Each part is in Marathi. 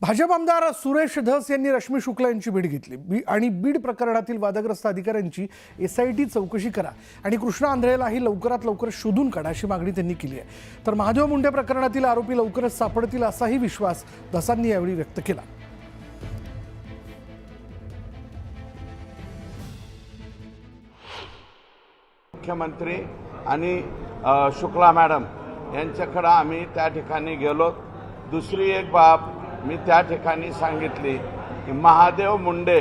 भाजप आमदार सुरेश धस यांनी रश्मी शुक्ला यांची भेट घेतली आणि बीड प्रकरणातील वादग्रस्त अधिकाऱ्यांची एसआयटी चौकशी करा आणि कृष्णा आंधळेलाही लवकरात लवकर शोधून काढा अशी मागणी त्यांनी केली आहे। तर महादेव मुंडे प्रकरणातील आरोपी लवकरच सापडतील असाही विश्वास धसांनी यावेळी व्यक्त केला। मुख्यमंत्री आणि शुक्ला मॅडम यांच्याकडे आम्ही त्या ठिकाणी गेलो। दुसरी एक बाब मी त्या ठिकाणी सांगितली की महादेव मुंडे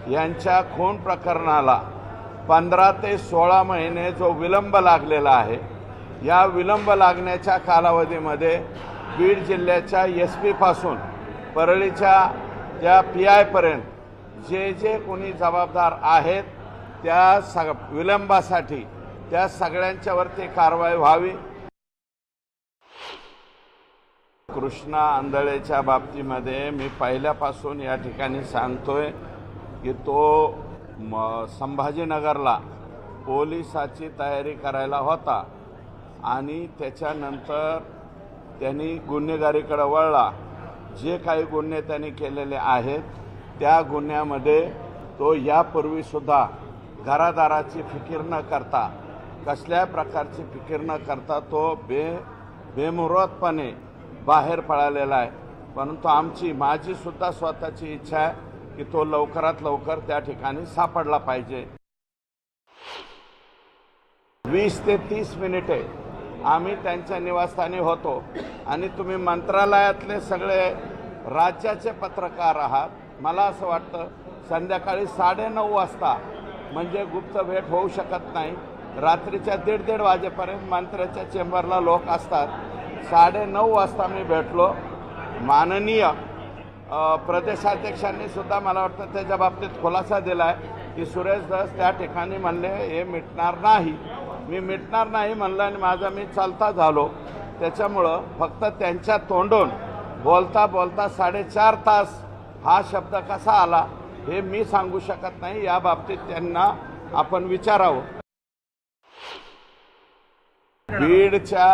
यांच्या खून प्रकरणाला 15 ते 16 महिने जो विलंब लागलेला आहे, या विलंब लागण्याच्या कालावधीमध्ये बीड जिल्ह्याच्या एसपी पासून परळीच्या त्या पीआय पर्यंत जे जे कोणी जबाबदार आहेत त्या विलंबासाठी त्या सगळ्यांच्यावरती कारवाई व्हावी। कृष्णा आंधळेच्या बाबतीमध्ये मी पहिल्यापासून या ठिकाणी सांगतोय की तो संभाजीनगरला पोलिसाची तयारी करायला होता आणि त्याच्यानंतर त्यांनी गुन्हेगारीकडे वळला। जे काही गुन्हे त्यांनी केलेले आहेत त्या गुन्ह्यामध्ये तो यापूर्वीसुद्धा घरादाराची फिकीर न करता, कसल्या प्रकारची फिकीर न करता तो बेमुहूर्तपणे बाहेर पळालेला आहे। परंतु माझी सुद्धा स्वतःची इच्छा आहे की तो लवकरात लवकर त्या ठिकाणी सापडला पाहिजे। 20 ते 30 मिनिटे आम्ही त्यांच्या निवासस्थानी होतो आणि तुम्ही मंत्रालयातले सगळे राज्याचे पत्रकार आहात। मला असं वाटतं संध्याकाळी 9:30 वाजता म्हणजे गुप्त भेट होऊ शकत नाही। रात्रीच्या 1:30 वाजेपर्यंत मंत्र्याच्या चेंबरला लोक असतात। 9:30 वाजता मी भेटलो। माननीय प्रदेशाध्यक्षांनी सुद्धा मला वाटतं त्याच्या बाबतीत खुलासा दिला आहे की सुरेश धस त्या ठिकाणी म्हणले हे मिटणार नाही। मी मिटणार नाही म्हणलं आणि मी चालता झालो। त्याच्यामुळं फक्त त्यांच्या तोंडून बोलता बोलता 4.5 तास हा शब्द कसा आला हे मी सांगू शकत नाही। या बाबतीत त्यांना आपण विचारावं। बीडच्या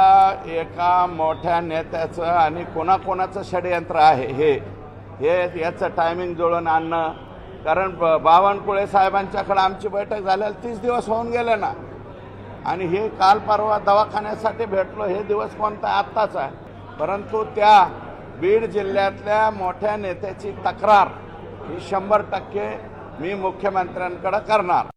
एका मोठ्या नेत्याचं आणि कोणाकोणाचं षडयंत्र आहे हे याचं टायमिंग जुळून आणणं, कारण बावनकुळे साहेबांच्याकडे आमची बैठक झाल्याला 30 दिवस होऊन गेले ना, आणि हे काल परवा दवाखान्यासाठी भेटलो हे दिवस कोणता आत्ताच आहे। परंतु त्या बीड जिल्ह्यातल्या मोठ्या नेत्याची तक्रार ही 100% मी मुख्यमंत्र्यांकडे करणार।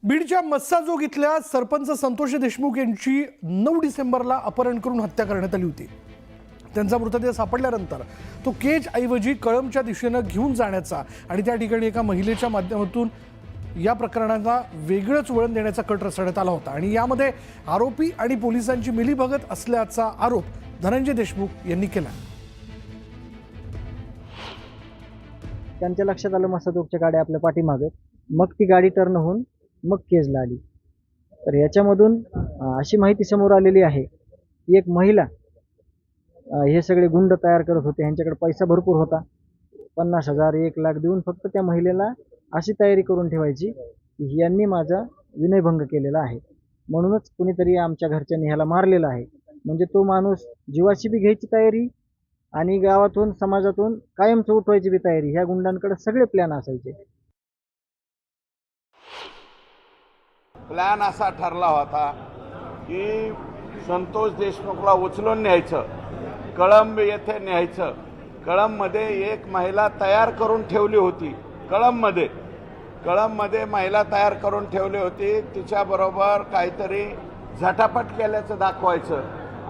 बीडच्या मस्साजोग इथल्या सरपंच संतोष देशमुख यांची 9 डिसेंबरला अपहरण करून हत्या करण्यात आली होती। त्यांचा मृतदेह सापडल्यानंतर तो केज ऐवजी कळंबच्या दिशेने घेऊन जाण्याचा आणि त्या ठिकाणी एका महिलेच्या माध्यमातून या प्रकरणाला वेगळंच वळण देण्याचा कट रचण्यात आला होता आणि यामध्ये आरोपी आणि पोलिसांची मिलीभगत असल्याचा आरोप धनंजय देशमुख यांनी केला। त्यांच्या लक्षात आलं मस्साजोगच्या गाड्या आपल्या पाठीमागे, मग ती गाडी टर्न होऊन मग केजला आली। तर याच्यामधून अशी माहिती समोर आलेली आहे की एक महिला हे सगळे गुंड तयार करत होते, यांच्याकडे पैसा भरपूर होता, 50,000 1 लाख देऊन फक्त त्या महिलेला अशी तयारी करून ठेवायची की यांनी माझा विनयभंग केलेला आहे, म्हणूनच कुणीतरी आमच्या घरच्यांनी ह्याला मारलेला आहे। म्हणजे तो माणूस जीवाची बी घ्यायची तयारी आणि गावातून समाजातून कायमच उठवायची बी तयारी, ह्या गुंडांकडे सगळे प्लॅन असायचे। प्लॅन असा ठरला होता की संतोष देशमुखला उचलून न्यायचं, कळंब येथे न्यायचं। कळंबमध्ये एक महिला तयार करून ठेवली होती, कळंबमध्ये महिला तयार करून ठेवली होती, तिच्याबरोबर काहीतरी झटापट केल्याचं दाखवायचं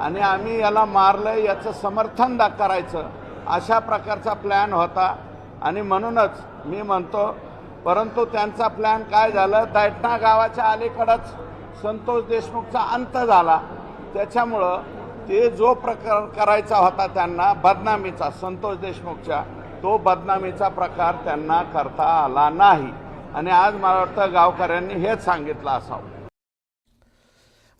आणि आम्ही याला मारलं याचं समर्थन करायचं, अशा प्रकारचा प्लॅन होता। आणि म्हणूनच मी म्हणतो, परंतु त्यांचा प्लॅन काय झालं, दैठणा गावाच्या अलीकडंच संतोष देशमुखचा अंत झाला। त्याच्यामुळं ते जो प्रकार करायचा होता त्यांना बदनामीचा, संतोष देशमुखच्या, तो बदनामीचा प्रकार त्यांना करता आला नाही आणि आज मला वाटतं गावकऱ्यांनी हेच सांगितलं असावं।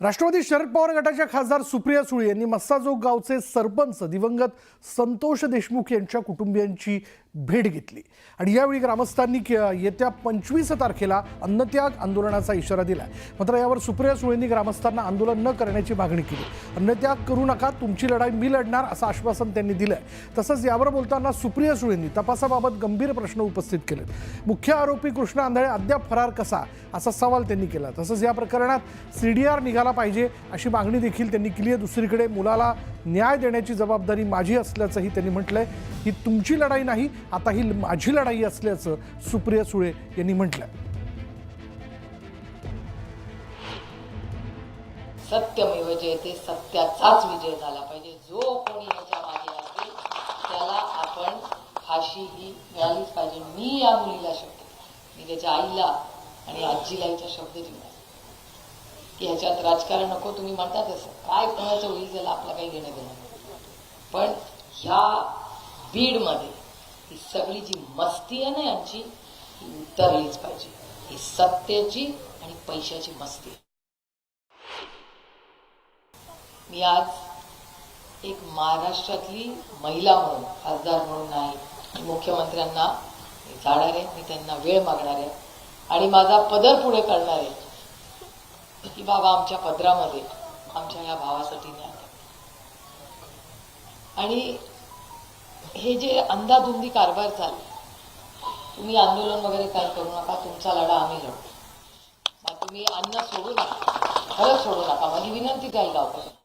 राष्ट्रवादी शरद पवार गटाच्या खासदार सुप्रिया सुळे यांनी मस्साजोग गावचे सरपंच दिवंगत संतोष देशमुख यांच्या कुटुंबियांची भेट घेतली आणि यावेळी ग्रामस्थांनी येत्या 25 तारखेला अन्नत्याग आंदोलनाचा इशारा दिला. मात्र यावर सुप्रिया सुळेंनी ग्रामस्थांना आंदोलन न करण्याची मागणी केली. अन्नत्याग करू नका, तुमची लढाई मी लढणार असं आश्वासन त्यांनी दिलंय. तसंच यावर बोलताना सुप्रिया सुळेंनी तपासाबाबत गंभीर प्रश्न उपस्थित केले. मुख्य आरोपी कृष्णा आंधळे अद्याप फरार कसा असा सवाल त्यांनी केला. तसंच या प्रकरणात CDR निघाला पाहिजे अशी मागणी देखील त्यांनी केली आहे. दुसरीकडे मुलाला न्याय देण्याची जबाबदारी माझी असल्याचंही त्यांनी म्हटलंय. ही तुमची लढाई नाही, आता ही माझी लढाई असल्याचं सुप्रिया सुळे यांनी म्हटलंय. सत्यमेव जयते, सत्याचाच विजय झाला पाहिजे. जो कोणी याच्या मागे असेल त्याला आपण फाशी ही मिळालीच पाहिजे. मी या मुलीला शब्द, मी त्याच्या आईला आणि आजीला हिचा शब्द दिला की ह्याच्यात राजकारण नको. तुम्ही म्हणता तसं काय कोणाचं होईल त्याला आपलं काही घेणं देणं नाही. पण ह्या बीडमध्ये ही सगळी जी मस्ती आहे ना यांची, ही उतरलीच पाहिजे. ही सत्तेची आणि पैशाची मस्ती. मी आज एक महाराष्ट्रातली महिला म्हणून, खासदार म्हणून नाही, मुख्यमंत्र्यांना जाणार आहे, मी त्यांना वेळ मागणार आहे आणि माझा पदर पुढे करणार आहे की बाबा आमच्या पदरामध्ये आमच्या या भावासाठी न्याय. आणि हे जे अंधाधुंदी कारभार चालू, तुम्ही आंदोलन वगैरे काही करू नका, तुमचा लढा आम्ही लढू. मग तुम्ही अन्न सोडू नका, खरंच सोडू नका. माझी विनंती आहे गावकऱ्यांना.